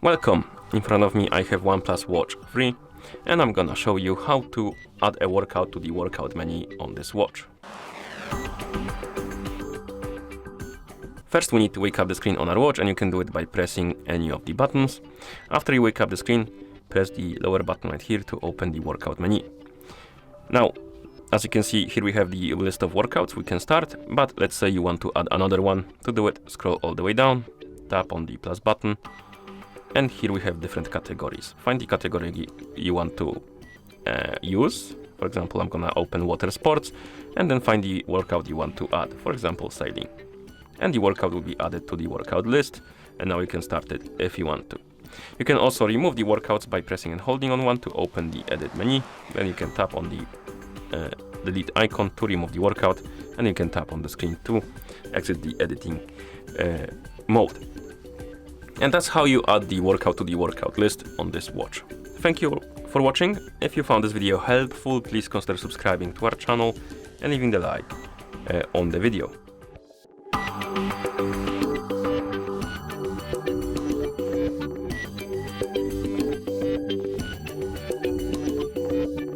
Welcome! In front of me I have OnePlus Watch 3 and I'm gonna show you how to add a workout to the workout menu on this watch. First we need to wake up the screen on our watch, and you can do it by pressing any of the buttons. After you wake up the screen, press the lower button right here to open the workout menu. Now, as you can see, here we have the list of workouts we can start, but let's say you want to add another one. To do it, scroll all the way down, tap on the plus button, and here we have different categories. Find the category you want to use. For example, I'm gonna open water sports, and then find the workout you want to add, for example, sailing. And the workout will be added to the workout list, and now you can start it if you want to. You can also remove the workouts by pressing and holding on one to open the edit menu. Then you can tap on the delete icon to remove the workout, and you can tap on the screen to exit the editing mode. And that's how you add the workout to the workout list on this watch. Thank you for watching. If you found this video helpful, please consider subscribing to our channel and leaving the like on the video.